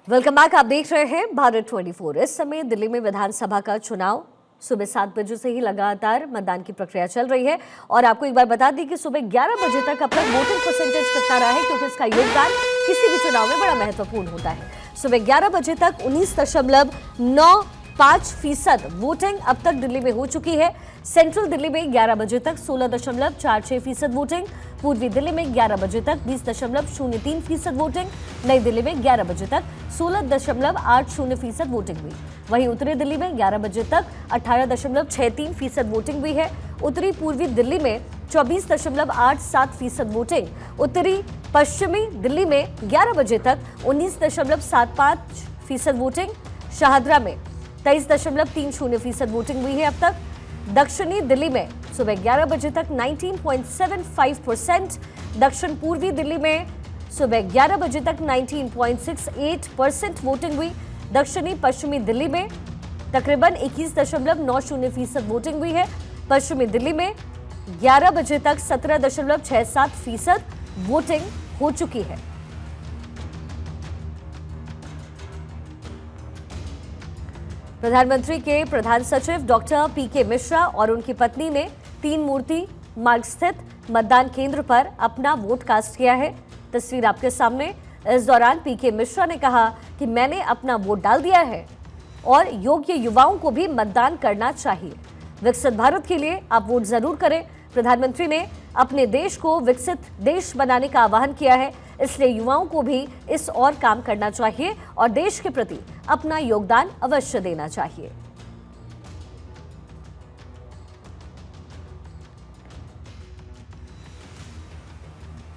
Welcome back. आप देख रहे हैं भारत 24। इस समय दिल्ली में विधानसभा का चुनाव सुबह 7 बजे से ही लगातार मतदान की प्रक्रिया चल रही है और आपको एक बार बता दी कि सुबह 11 बजे तक अब तक वोटिंग परसेंटेज कितना रहा है, क्योंकि इसका योगदान किसी भी चुनाव में बड़ा महत्वपूर्ण होता है। सुबह 11 बजे तक 19.95% वोटिंग अब तक दिल्ली में हो चुकी है। सेंट्रल दिल्ली में 11 बजे तक 16.46% वोटिंग, पूर्वी दिल्ली में 11 बजे तक 20.03% वोटिंग, नई दिल्ली में 11 बजे तक 16.80% वोटिंग हुई। वहीं उत्तरी दिल्ली में 11 बजे तक 18.63% वोटिंग हुई है। उत्तरी पूर्वी दिल्ली में 24.87% वोटिंग, उत्तरी पश्चिमी दिल्ली में 11 बजे तक 19.75% वोटिंग, शाहदरा में 23.30% वोटिंग हुई है अब तक। दक्षिणी दिल्ली में सुबह 11 बजे तक 19.75%, दक्षिण पूर्वी दिल्ली में सुबह 11 बजे तक 19.68% वोटिंग हुई। दक्षिणी पश्चिमी दिल्ली में तकरीबन 21.90% वोटिंग हुई है। पश्चिमी दिल्ली में 11 बजे तक 17.67% वोटिंग हो चुकी है। प्रधानमंत्री के प्रधान सचिव डॉक्टर पीके मिश्रा और उनकी पत्नी ने तीन मूर्ति मार्ग स्थित मतदान केंद्र पर अपना वोट कास्ट किया है। तस्वीर आपके सामने। इस दौरान पीके मिश्रा ने कहा कि मैंने अपना वोट डाल दिया है और योग्य युवाओं को भी मतदान करना चाहिए। विकसित भारत के लिए आप वोट जरूर करें। प्रधानमंत्री ने अपने देश को विकसित देश बनाने का आह्वान किया है, इसलिए युवाओं को भी इस ओर काम करना चाहिए और देश के प्रति अपना योगदान अवश्य देना चाहिए।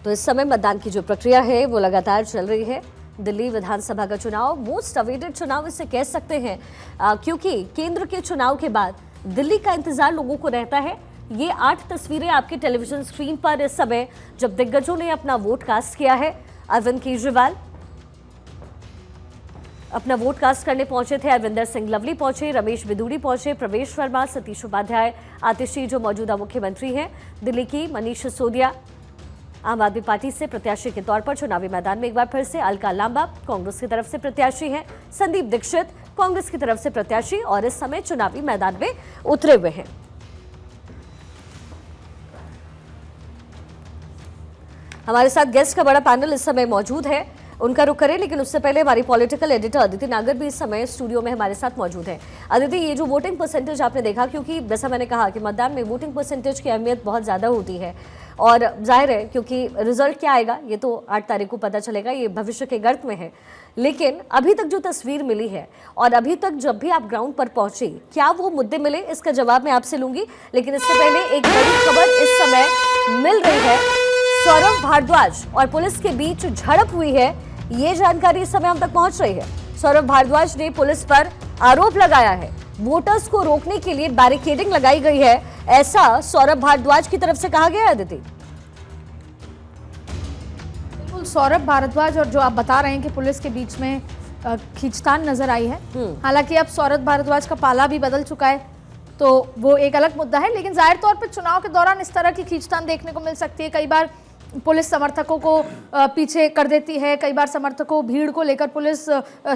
तो इस समय मतदान की जो प्रक्रिया है वो लगातार चल रही है। दिल्ली विधानसभा का चुनाव मोस्ट अवेटेड चुनाव इसे कह सकते हैं, क्योंकि केंद्र के चुनाव के बाद दिल्ली का इंतजार लोगों को रहता है। ये 8 तस्वीरें आपके टेलीविजन स्क्रीन पर इस समय जब दिग्गजों ने अपना वोट कास्ट किया है। अरविंद केजरीवाल अपना वोट कास्ट करने पहुंचे थे, अरविंदर सिंह लवली पहुंचे, रमेश बिधूड़ी पहुंचे, प्रवेश वर्मा, सतीश उपाध्याय, आतिशी जो मौजूदा मुख्यमंत्री हैं दिल्ली की, मनीष सिसोदिया आम आदमी पार्टी से प्रत्याशी के तौर पर चुनावी मैदान में एक बार फिर से, अलका लांबा कांग्रेस की तरफ से प्रत्याशी हैं, संदीप दीक्षित कांग्रेस की तरफ से प्रत्याशी और इस समय चुनावी मैदान में उतरे हुए हैं। हमारे साथ गेस्ट का बड़ा पैनल इस समय मौजूद है, उनका रुख करें, लेकिन उससे पहले हमारी पॉलिटिकल एडिटर अदिति नागर भी इस समय स्टूडियो में हमारे साथ मौजूद है। अदिति, ये जो वोटिंग परसेंटेज आपने देखा, क्योंकि जैसा मैंने कहा कि मतदान में वोटिंग परसेंटेज की अहमियत बहुत ज़्यादा होती है और जाहिर है क्योंकि रिजल्ट क्या आएगा ये तो 8 तारीख को पता चलेगा, ये भविष्य के गर्त में है। लेकिन अभी तक जो तस्वीर मिली है और अभी तक जब भी आप ग्राउंड पर पहुंचे, क्या वो मुद्दे मिले, इसका जवाब मैं आपसे लूंगी। लेकिन इससे पहले एक बड़ी खबर इस समय मिल रही है, सौरभ भारद्वाज और पुलिस के बीच झड़प हुई है, ये जानकारी इस समय हम तक पहुंच रही है। सौरभ भारद्वाज ने पुलिस पर आरोप लगाया है, वोटर्स को रोकने के लिए बैरिकेडिंग लगाई गई है, ऐसा सौरभ भारद्वाज की तरफ से कहा गया है। अदिति, बिल्कुल, सौरभ भारद्वाज और जो आप बता रहे हैं कि पुलिस के बीच में खींचतान नजर आई है। हालांकि अब सौरभ भारद्वाज का पाला भी बदल चुका है, तो वो एक अलग मुद्दा है, लेकिन जाहिर तौर पर चुनाव के दौरान इस तरह की खींचतान देखने को मिल सकती है। कई बार पुलिस समर्थकों को पीछे कर देती है, कई बार समर्थकों भीड़ को लेकर पुलिस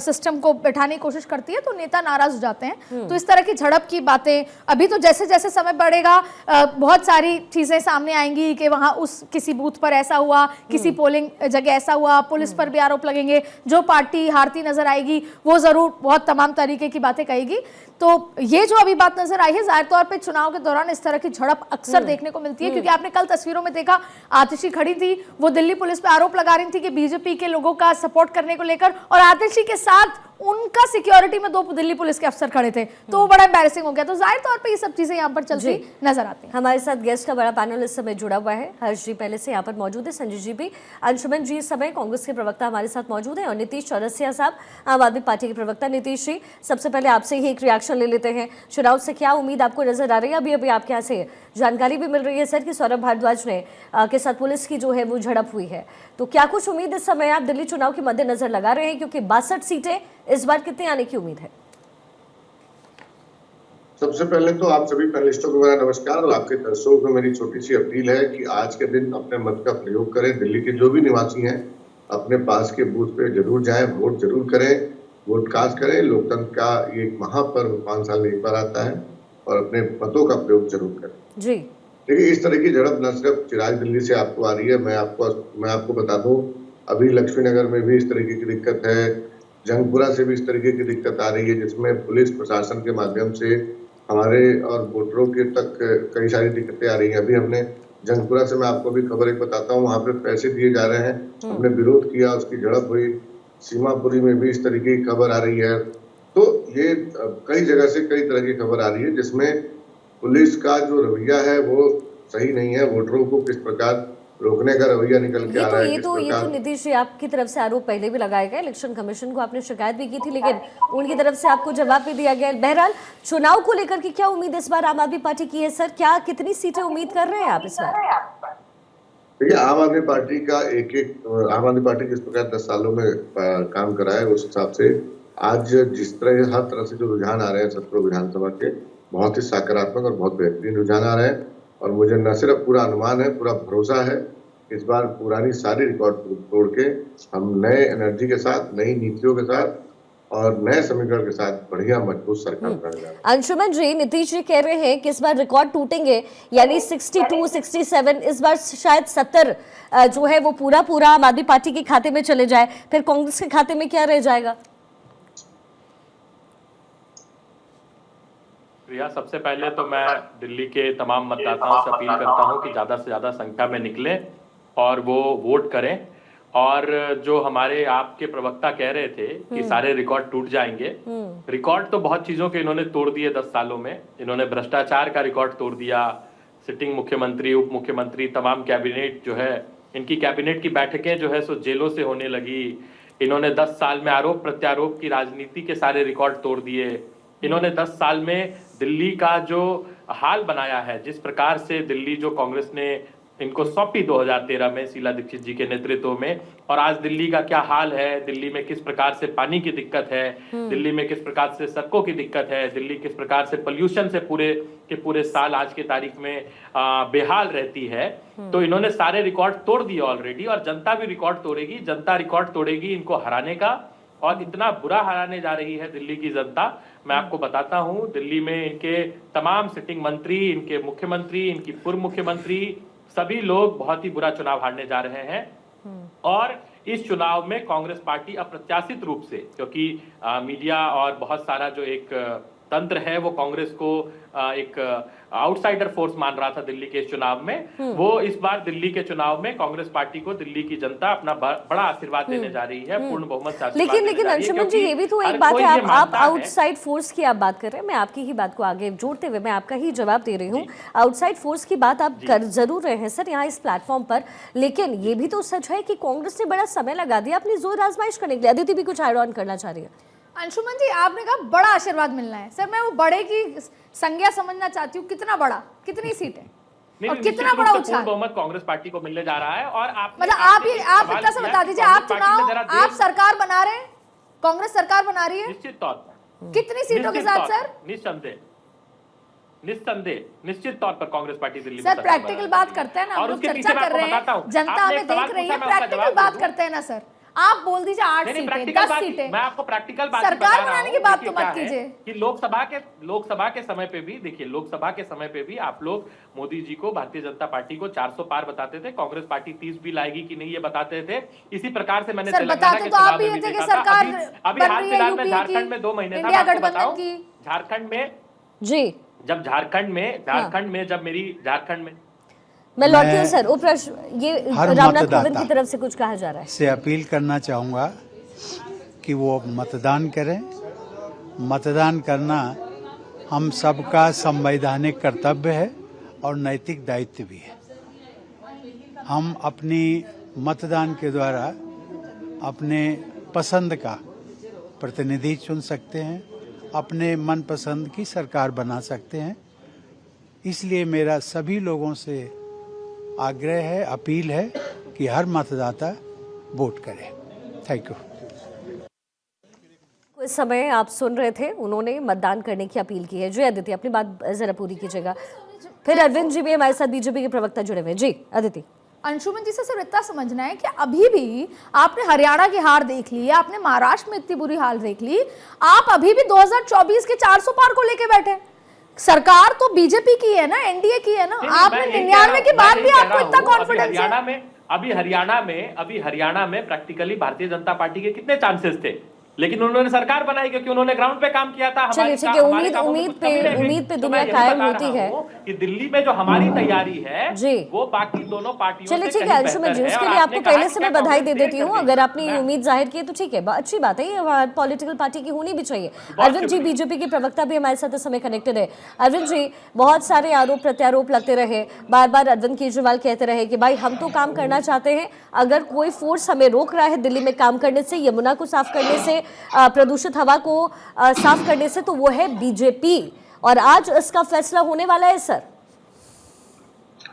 सिस्टम को बैठाने की कोशिश करती है, तो नेता नाराज हो जाते हैं। तो इस तरह की झड़प की बातें अभी तो जैसे जैसे समय बढ़ेगा बहुत सारी चीजें सामने आएंगी कि वहां उस किसी बूथ पर ऐसा हुआ, किसी पोलिंग जगह ऐसा हुआ, पुलिस पर भी आरोप लगेंगे, जो पार्टी हारती नजर आएगी वो जरूर बहुत तमाम तरीके की बातें कहेगी। तो ये जो अभी बात नजर आई है, जाहिर तौर पे चुनाव के दौरान इस तरह की झड़प अक्सर देखने को मिलती है, क्योंकि आपने कल तस्वीरों में देखा आतिशी खड़ी थी, वो दिल्ली पुलिस पे आरोप लगा रही थी कि बीजेपी के लोगों का सपोर्ट करने को लेकर, और आतिशी के साथ उनका सिक्योरिटी में 2 दिल्ली पुलिस के अफसर खड़े थे, तो वो बड़ा एम्बैरेसिंग हो गया। तो जाहिर तौर पे ये सब चीजें यहाँ पर चलती नजर आती हैं। हमारे साथ गेस्ट का बड़ा पैनल इस समय जुड़ा हुआ है। हर्ष जी पहले से यहाँ पर मौजूद है, संजय जी भी, अंशुमन जी इस समय कांग्रेस के प्रवक्ता हमारे साथ मौजूद है, और नीतीश चौरसिया साहब आम आदमी पार्टी के प्रवक्ता। नीतीश जी, सबसे पहले आपसे ही एक रिएक्शन ले लेते हैं, चुनाव से क्या उम्मीद आपको नजर आ रही है? अभी अभी आपके यहाँ से जानकारी भी मिल रही है सर कि सौरभ भारद्वाज ने के साथ पुलिस की जो है वो झड़प हुई है, तो क्या कुछ उम्मीद इस समय आप दिल्ली चुनाव के मद्देनजर लगा रहे हैं, क्योंकि 62 सीटें इस बार कितने आने की उम्मीद है? सबसे पहले तो आप सभी पैनलिस्टों को मेरा नमस्कार, और आपके दर्शकों को मेरी छोटी सी अपील है कि आज के दिन अपने मत का प्रयोग करें। दिल्ली के जो भी निवासी हैं अपने पास के बूथ पे जरूर जाएं, वोट जरूर करें, वोट कास्ट करें। लोकतंत्र का ये एक महापर्व 5 साल में एक बार आता है और अपने मतों का प्रयोग जरूर करें। जी देखिए, इस तरह की झड़प न सिर्फ चिराग दिल्ली से आपको आ रही है, मैं आपको बता दूं, अभी लक्ष्मीनगर में भी इस तरीके की दिक्कत है, जंगपुरा से भी इस तरीके की दिक्कत आ रही है, जिसमें पुलिस प्रशासन के माध्यम से हमारे और वोटरों के तक कई सारी दिक्कतें आ रही हैं। अभी हमने जंगपुरा से, मैं आपको भी खबर एक बताता हूँ, वहां पे पैसे दिए जा रहे हैं, हमने विरोध किया, उसकी झड़प हुई। सीमापुरी में भी इस तरीके की खबर आ रही है। तो ये कई जगह से कई तरह की खबर आ रही है, जिसमें पुलिस का जो रवैया है वो सही नहीं है। वोटरों को किस प्रकार रोकने का रवैया निकल के आ रहा है, ये तो नीतीश जी आपकी तरफ से आरोप पहले भी लगाए गए, इलेक्शन कमीशन को आपने शिकायत भी की थी, लेकिन उनकी तरफ से आपको जवाब भी दिया गया। बहरहाल चुनाव को लेकर की क्या उम्मीद इस बार आम आदमी पार्टी की है सर? क्या कितनी सीटें उम्मीद कर रहे हैं आप इस बार? देखिए, आम आदमी पार्टी का आम आदमी पार्टी किस प्रकार 10 सालों में काम करा है, उस हिसाब से आज जिस तरह हर तरह से जो रुझान आ रहे हैं सत्रह विधानसभा के, बहुत ही सकारात्मक और बहुत बेहतरीन रुझान आ रहे हैं। और मुझे न सिर्फ पूरा अनुमान है, पूरा भरोसा है, इस बार पुरानी सारी रिकॉर्ड तोड़ के हम नए एनर्जी के साथ, नई नीतियों के साथ और नए समीकरण के साथ बढ़िया मजबूत सरकार बनाने जा रहे हैं। अंशुमन जी, नीतीश जी कह रहे हैं कि इस बार रिकॉर्ड टूटेंगे, यानी 62, 67, इस बार शायद 70 जो है वो पूरा आम आदमी पार्टी के खाते में चले जाए, फिर कांग्रेस के खाते में क्या रह जाएगा? प्रिया, सबसे पहले तो मैं दिल्ली के तमाम मतदाताओं से अपील करता हूं कि ज़्यादा से ज़्यादा संख्या में निकलें और वो वोट करें। और जो हमारे आपके प्रवक्ता कह रहे थे कि सारे रिकॉर्ड टूट जाएंगे, रिकॉर्ड तो बहुत चीज़ों के इन्होंने तोड़ दिए 10 सालों में। इन्होंने भ्रष्टाचार का रिकॉर्ड तोड़ दिया, सिटिंग मुख्यमंत्री, उप मुख्यमंत्री, तमाम कैबिनेट जो है, इनकी कैबिनेट की बैठकें जो है सो जेलों से होने लगी। इन्होंने 10 साल में आरोप प्रत्यारोप की राजनीति के सारे रिकॉर्ड तोड़ दिए। इन्होंने 10 साल में दिल्ली का जो हाल बनाया है, जिस प्रकार से दिल्ली जो कांग्रेस ने इनको सौंपी 2013 में शीला दीक्षित जी के नेतृत्व में, और आज दिल्ली का क्या हाल है, दिल्ली में किस प्रकार से पानी की दिक्कत है, दिल्ली में किस प्रकार से सड़कों की दिक्कत है, दिल्ली किस प्रकार से पोल्यूशन से पूरे के पूरे साल आज के तारीख में बेहाल रहती है। तो इन्होंने सारे रिकॉर्ड तोड़ दिए ऑलरेडी, और जनता भी रिकॉर्ड तोड़ेगी, जनता रिकॉर्ड तोड़ेगी इनको हराने का। और इतना बुरा हराने जा रही है दिल्ली की जनता, मैं आपको बताता हूं, दिल्ली में इनके तमाम सिटिंग मंत्री, इनके मुख्यमंत्री, इनकी पूर्व मुख्यमंत्री, सभी लोग बहुत ही बुरा चुनाव हारने जा रहे हैं। और इस चुनाव में कांग्रेस पार्टी अप्रत्याशित रूप से, क्योंकि मीडिया और बहुत सारा जो एक तंत्र है वो कांग्रेस को एक आउटसाइडर फोर्स मान रहा था दिल्ली के इस चुनाव में, वो इस बार दिल्ली के चुनाव में कांग्रेस पार्टी को दिल्ली की जनता अपना बड़ा आशीर्वाद देने जा रही है, पूर्ण बहुमत से आशीर्वाद देने जा रही है। अंशुमन जी, ये भी तो एक बात है, आप आउटसाइड फोर्स की आप बात कर रहे हैं, मैं आपकी ही बात को आगे जोड़ते हुए मैं आपका ही जवाब दे रही हूँ। आउटसाइड फोर्स की बात आप कर जरूर रहे हैं सर यहाँ इस प्लेटफॉर्म पर, लेकिन ये भी तो सच है कि कांग्रेस ने बड़ा समय लगा दिया अपनी जोर आजमाइश करने के लिए। अदिति भी कुछ ऐड ऑन करना चाह रही है। अंशुमन जी, आपने कहा बड़ा आशीर्वाद मिलना है, सर मैं वो बड़े की संज्ञा समझना चाहती हूँ। कितना बड़ा, कितनी सीटें और कितना बड़ा उछाल बहुमत कांग्रेस पार्टी को मिलने जा रहा है। और आप मतलब आप इतना सा बता दीजिए, आप चुनाव, आप सरकार बना रहे हैं, कांग्रेस सरकार बना रही है निश्चित तौर पर, कितनी सीटों के साथ सर? निस्संदेह निश्चित तौर पर कांग्रेस पार्टी दिल्ली में सर प्रैक्टिकल बात करते हैं ना, हम लोग चर्चा कर रहे हैं, जनता हमें देख रही है, प्रैक्टिकल बात करते हैं ना सर। आप बोल दीजिए 8 सीटें, 10 सीटें, मैं आपको प्रैक्टिकल बात सरकार बनाने की बात तो मत कीजिए कि लोकसभा के समय पे भी, देखिए लोकसभा के समय पे भी आप लोग मोदी जी को, भारतीय जनता पार्टी को 400 पार बताते थे, कांग्रेस पार्टी 30 भी लाएगी कि नहीं ये बताते थे। इसी प्रकार से मैंने तेलंगाना के चुनाव में भी देखा था। अभी हाल फिलहाल में झारखंड में 2 महीने था, आपको बताऊं, झारखंड में जी, जब झारखंड में जब मेरी झारखंड में मैं लौटी हूँ सर, ये रामनाथ कोविंद की तरफ से कुछ कहा जा रहा है। से अपील करना चाहूँगा कि वो मतदान करें। मतदान करना हम सबका संवैधानिक कर्तव्य है और नैतिक दायित्व भी है। हम अपनी मतदान के द्वारा अपने पसंद का प्रतिनिधि चुन सकते हैं, अपने मनपसंद की सरकार बना सकते हैं। इसलिए मेरा सभी लोगों से आग्रह है, अपील है कि हर मतदाता वोट करे। Thank you. इस समय आप सुन रहे थे, उन्होंने मतदान करने की अपील की है। जी अदिति, अपनी बात जरा पूरी कीजिएगा। फिर अरविंद जी भी हमारे साथ बीजेपी के प्रवक्ता जुड़े हुए। जी अदिति। अंशुमन जी से सिर्फ इतना समझना है कि अभी भी आपने हरियाणा की हार देख ली, आपने महाराष्ट्र में इतनी बुरी हाल देख ली, आप अभी भी 2024 के 400 पार को लेके बैठे। सरकार तो बीजेपी की है ना, एनडीए की है ना। आपने 99 के बाद भी आपको इतना कॉन्फिडेंस है। अभी हरियाणा में प्रैक्टिकली भारतीय जनता पार्टी के कितने चांसेस थे, लेकिन उन्होंने सरकार बनाई क्योंकि उन्होंने ग्राउंड पे काम किया था। चलिए ठीक है, उम्मीद पे दुनिया कायम होती है कि दिल्ली में जो हमारी तैयारी है जी, वो बाकी दोनों पार्टियों चलिए ठीक है अंशुमन जी, उसके लिए आपको पहले से मैं बधाई दे देती हूँ। अगर आपने ये उम्मीद जाहिर की है तो ठीक है, अच्छी बात है, ये पॉलिटिकल पार्टी की होनी भी चाहिए। अरविंद जी बीजेपी के प्रवक्ता भी हमारे साथ इस समय कनेक्टेड है। अरविंद जी, बहुत सारे आरोप प्रत्यारोप लगते रहे, बार बार अरविंद केजरीवाल कहते रहे कि भाई हम तो काम करना चाहते हैं, अगर कोई फोर्स हमें रोक रहा है दिल्ली में काम करने से, यमुना को साफ करने से, प्रदूषित हवा को साफ करने से, तो वो है बीजेपी। और आज इसका फैसला होने वाला है सर।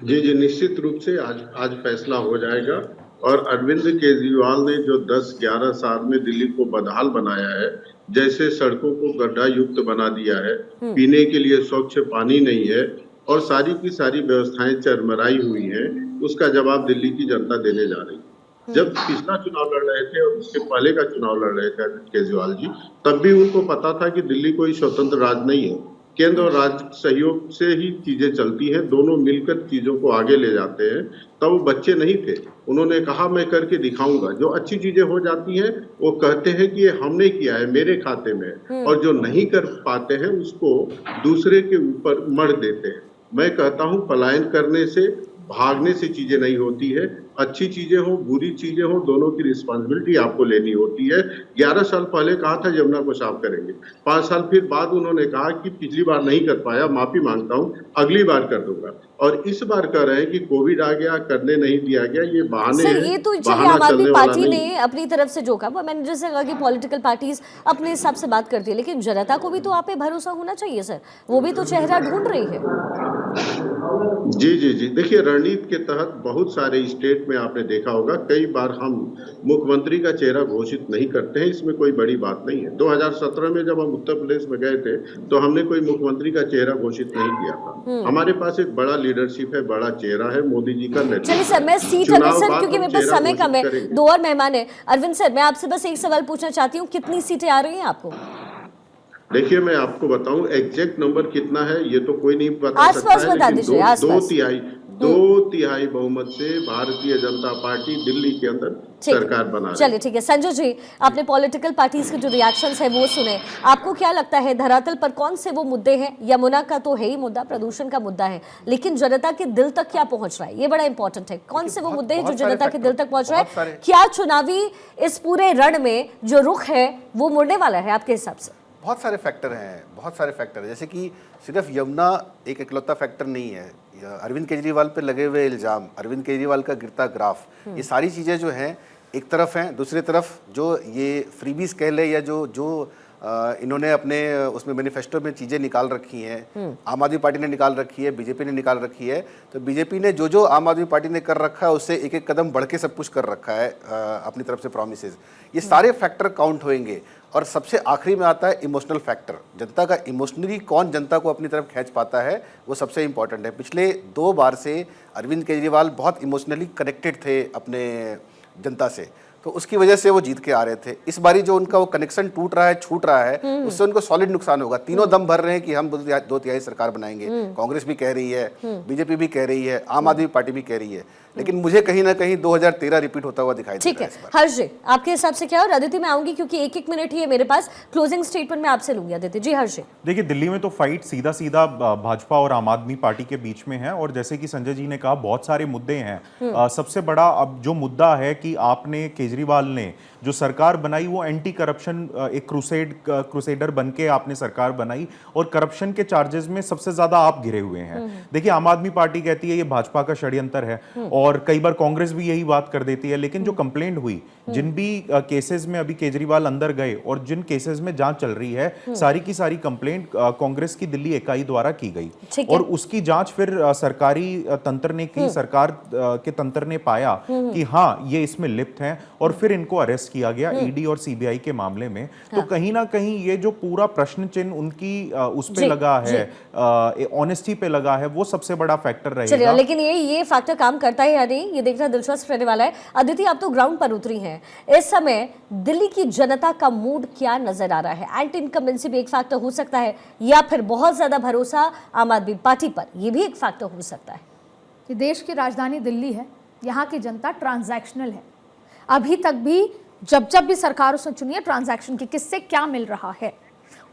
जी जी, निश्चित रूप से आज फैसला हो जाएगा। और अरविंद केजरीवाल ने जो 10-11 साल में दिल्ली को बदहाल बनाया है, जैसे सड़कों को गड्ढा युक्त बना दिया है, पीने के लिए स्वच्छ पानी नहीं है और सारी की सारी व्यवस्थाएं चरमराई हुई हैं, उसका जवाब दिल्ली की जनता देने जा रही है। जब पिछला चुनाव लड़ रहे थे और उसके पहले का चुनाव लड़ रहे थे केजरीवाल जी, तब भी उनको पता था कि दिल्ली कोई स्वतंत्र राज्य नहीं है, केंद्र और राज्य सहयोग से ही चीजें चलती हैं, दोनों मिलकर चीजों को आगे ले जाते हैं। तब वो बच्चे नहीं थे, उन्होंने कहा मैं करके दिखाऊंगा। जो अच्छी चीजें हो जाती हैं वो कहते हैं कि ये हमने किया है, मेरे खाते में है, और जो नहीं कर पाते हैं उसको दूसरे के ऊपर मढ़ देते हैं। मैं कहता हूं पलायन करने से, भागने से चीजें नहीं होती है। अच्छी चीजें हो, बुरी चीजें हो, दोनों की रिस्पांसिबिलिटी आपको लेनी होती है। 11 साल पहले कहा था यमुना को साफ करेंगे, 5 साल फिर बाद उन्होंने कहा कि पिछली बार नहीं कर पाया, माफी मांगता हूं, अगली बार कर दूंगा। और इस बार कह रहे हैं कि कोविड आ गया, करने नहीं दिया गया, ये बहाने सर, हैं। ये तो चलिए आम आदमी पार्टी ने अपनी तरफ से जो कहा, मैंने जैसे कहा कि पॉलिटिकल पार्टीज अपने हिसाब से बात करती है, लेकिन जनता को भी तो आप पे भरोसा होना चाहिए सर, वो भी तो चेहरा ढूंढ रही है। जी जी जी, देखिए रणनीति के तहत बहुत सारे स्टेट में आपने देखा होगा, कई बार हम मुख्यमंत्री का चेहरा घोषित नहीं करते हैं, इसमें कोई बड़ी बात नहीं है। 2017 में जब हम उत्तर प्रदेश में गए थे तो हमने कोई मुख्यमंत्री का चेहरा घोषित नहीं किया था। हमारे पास एक बड़ा लीडरशिप है, बड़ा चेहरा है, मोदी जी का नेतृत्व। चलिए सर, मैं सीट अभी सर, क्योंकि मेरे पास समय कम है, 2 और मेहमान है। अरविंद सर, मैं आपसे बस एक सवाल पूछना चाहती हूँ, कितनी सीटें आ रही हैं आपको? देखिए मैं आपको बताऊं एग्जैक्ट नंबर कितना है ये तो कोई नहीं बता सकता आसपास बता दीजिए, आसपास। 2 तिहाई बहुमत से भारतीय जनता पार्टी दिल्ली के अंदर सरकार बना रही है। चलिए ठीक है। संजय जी, आपने पॉलिटिकल पार्टीज के जो रिएक्शंस है वो सुने, आपको क्या लगता है धरातल पर कौन से वो मुद्दे हैं? यमुना का तो है ही मुद्दा, प्रदूषण का मुद्दा है, लेकिन जनता के दिल तक क्या पहुंच रहा है, ये बड़ा इंपॉर्टेंट है। कौन से वो मुद्दे हैं जो जनता के दिल तक पहुंच रहा है? क्या चुनावी इस पूरे रण में जो रुख है वो मुड़ने वाला है आपके हिसाब से? बहुत सारे फैक्टर हैं, बहुत सारे फैक्टर हैं। जैसे कि सिर्फ यमुना एक इकलौता फैक्टर नहीं है। अरविंद केजरीवाल पे लगे हुए इल्ज़ाम, अरविंद केजरीवाल का गिरता ग्राफ, ये सारी चीज़ें जो हैं एक तरफ हैं। दूसरी तरफ जो ये फ्रीबीज कह ले या जो इन्होंने अपने उसमें मैनिफेस्टो में चीज़ें निकाल रखी हैं, आम आदमी पार्टी ने निकाल रखी है, बीजेपी ने निकाल रखी है। तो बीजेपी ने जो आम आदमी पार्टी ने कर रखा है उससे एक कदम बढ़ के सब कुछ कर रखा है अपनी तरफ से प्रॉमिसेस। ये सारे फैक्टर काउंट होंगे। और सबसे आखिरी में आता है इमोशनल फैक्टर, जनता का इमोशनली कौन जनता को अपनी तरफ खींच पाता है, वो सबसे इंपॉर्टेंट है। पिछले 2 बार से अरविंद केजरीवाल बहुत इमोशनली कनेक्टेड थे अपने जनता से, तो उसकी वजह से वो जीत के आ रहे थे। इस बारी जो उनका वो कनेक्शन टूट रहा है, छूट रहा है, उससे उनको सॉलिड नुकसान होगा। तीनों दम भर रहे हैं कि हम 2 तिहाई सरकार बनाएंगे, कांग्रेस भी कह रही है, बीजेपी भी कह रही है, आम आदमी पार्टी भी कह रही है, लेकिन मुझे कहीं ना कहीं 2013 रिपीट होता हुआ दिखाई देता है। ठीक है हर्ष जी, आपके हिसाब से क्या? और अदिति मैं आऊंगी क्योंकि 1-1 मिनट ही है मेरे पास, क्लोजिंग स्टेटमेंट मैं आपसे लूंगी। अदिति जी, हर्ष जी। देखिए दिल्ली में तो फाइट सीधा सीधा भाजपा और आम आदमी पार्टी के बीच में है, और जैसे कि संजय जी ने कहा बहुत सारे मुद्दे हैं। सबसे बड़ा अब जो मुद्दा है कि आपने केजरीवाल ने जो सरकार बनाई वो एंटी करप्शन एक क्रूसेडर बन के आपने सरकार बनाई, और करप्शन के चार्जेस में सबसे ज्यादा आप घिरे हुए हैं। देखिए आम आदमी पार्टी कहती है ये भाजपा का षड्यंत्र है, और कई बार कांग्रेस भी यही बात कर देती है, लेकिन जो कंप्लेंट हुई, जिन भी केसेस में अभी केजरीवाल अंदर गए और जिन केसेस में जांच चल रही है, सारी की सारी कंप्लेंट कांग्रेस की दिल्ली इकाई द्वारा की गई, और उसकी जांच फिर सरकारी तंत्र ने की, सरकार के तंत्र ने पाया कि हाँ ये इसमें लिप्त हैं, और फिर इनको अरेस्ट किया गया ईडी और सीबीआई के मामले में। तो कहीं ना कहीं ये जो पूरा प्रश्न चिन्ह उनकी उस पे लगा है, ऑनेस्टी पे लगा है, वो सबसे बड़ा फैक्टर रहेगा। लेकिन ये फैक्टर काम करता है है या नहीं, ये देखना दिलचस्प रहने वाला है। अदिति, आप तो ग्राउंड पर उतरी हैं, इस समय दिल्ली की जनता का मूड क्या नजर आ रहा है? एंटी इनकम्बेंसी भी एक फैक्टर हो सकता है, या फिर बहुत ज्यादा भरोसा आम आदमी पार्टी पर, ये भी एक फैक्टर हो सकता है। कि देश की राजधानी दिल्ली है, यहाँ की जनता ट्रांजैक्शनल है। अभी तक भी जब भी सरकार उसने चुनी है, ट्रांजैक्शन की किससे क्या मिल रहा है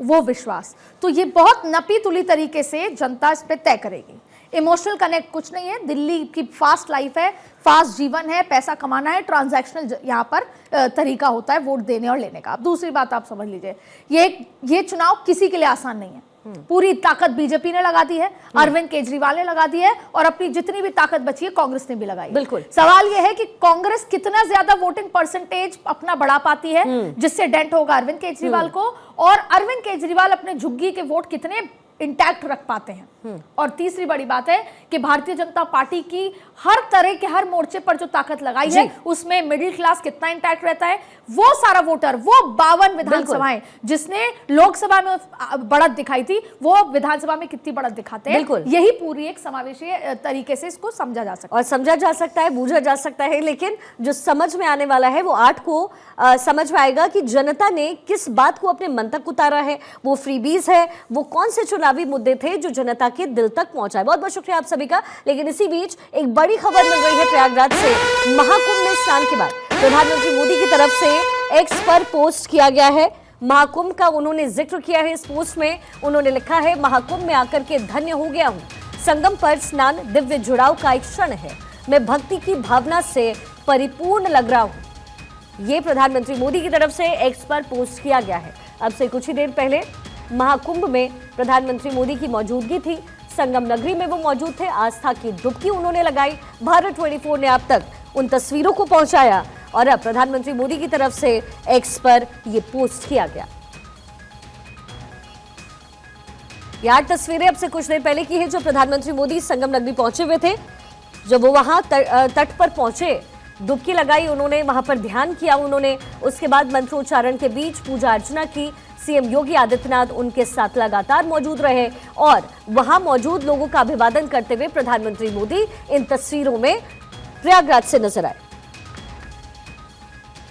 वो विश्वास, तो ये बहुत नपी तुली तरीके से जनता इस पे तय करेगी। इमोशनल कनेक्ट कुछ नहीं है। दिल्ली की फास्ट लाइफ है, फास्ट जीवन है, पैसा कमाना है, ट्रांजैक्शनल यहाँ पर तरीका होता है वोट देने और लेने का। अब दूसरी बात आप समझ लीजिए, ये चुनाव किसी के लिए आसान नहीं है। पूरी ताकत बीजेपी ने लगा दी है, अरविंद केजरीवाल ने लगा दी है, और अपनी जितनी भी ताकत बची है कांग्रेस ने भी लगाई। बिल्कुल। सवाल यह है कि कांग्रेस कितना ज्यादा वोटिंग परसेंटेज अपना बढ़ा पाती है जिससे डेंट होगा अरविंद केजरीवाल को, और अरविंद केजरीवाल अपने झुग्गी के वोट कितने इंटैक्ट रख पाते हैं। और तीसरी बड़ी बात है कि भारतीय जनता पार्टी की हर तरह के हर मोर्चे पर जो ताकत लगाई है, उसमें मिडिल क्लास कितना इंटैक्ट रहता है। वो सारा वोटर, वो 52 विधानसभाएं जिसने लोकसभा में बढ़त दिखाई थी, वो विधानसभा में कितनी बढ़त दिखाते हैं। यही पूरी एक समावेशी तरीके से इसको समझा जा सकता है, और समझा जा सकता है, बूझा जा सकता है। लेकिन जो समझ में आने वाला है वो 8 को समझ में आएगा कि जनता ने किस बात को अपने मन तक उतारा है। वो फ्रीबीज है, वो कौन से चुनावी मुद्दे थे जो जनता के दिल तक पहुंचाए। बहुत बहुत शुक्रिया आप सभी का। लेकिन इसी बीच एक बड़ी खबर मिल रही है प्रयागराज से। महाकुंभ में स्नान के बाद प्रधानमंत्री मोदी की तरफ से एक्स पर पोस्ट किया गया है। महाकुंभ का उन्होंने जिक्र किया है। इस पोस्ट में उन्होंने लिखा है, महाकुंभ में आकर के धन्य हो गया हूं। संगम पर स्नान दिव्य जुड़ाव का एक क्षण है। मैं भक्ति की भावना से परिपूर्ण लग रहा हूं। ये प्रधानमंत्री मोदी की तरफ से एक्स पर पोस्ट किया गया है। अब से कुछ ही देर पहले महाकुंभ में प्रधानमंत्री मोदी की मौजूदगी थी। संगम नगरी में वो मौजूद थे। आस्था की डुबकी उन्होंने लगाई। भारत 24 ने अब तक उन तस्वीरों को पहुंचाया और अब प्रधानमंत्री मोदी की तरफ से एक्स पर ये पोस्ट किया गया। ये 8 तस्वीरें अब से कुछ देर पहले की है, जो प्रधानमंत्री मोदी संगम नगरी पहुंचे हुए थे। जब वो वहां तट पर पहुंचे, डुबकी लगाई उन्होंने, वहां पर ध्यान किया उन्होंने। उसके बाद मंत्रोच्चारण के बीच पूजा अर्चना की। सीएम योगी आदित्यनाथ उनके साथ लगातार मौजूद रहे और वहां मौजूद लोगों का अभिवादन करते हुए प्रधानमंत्री मोदी इन तस्वीरों में प्रयागराज से नजर आए।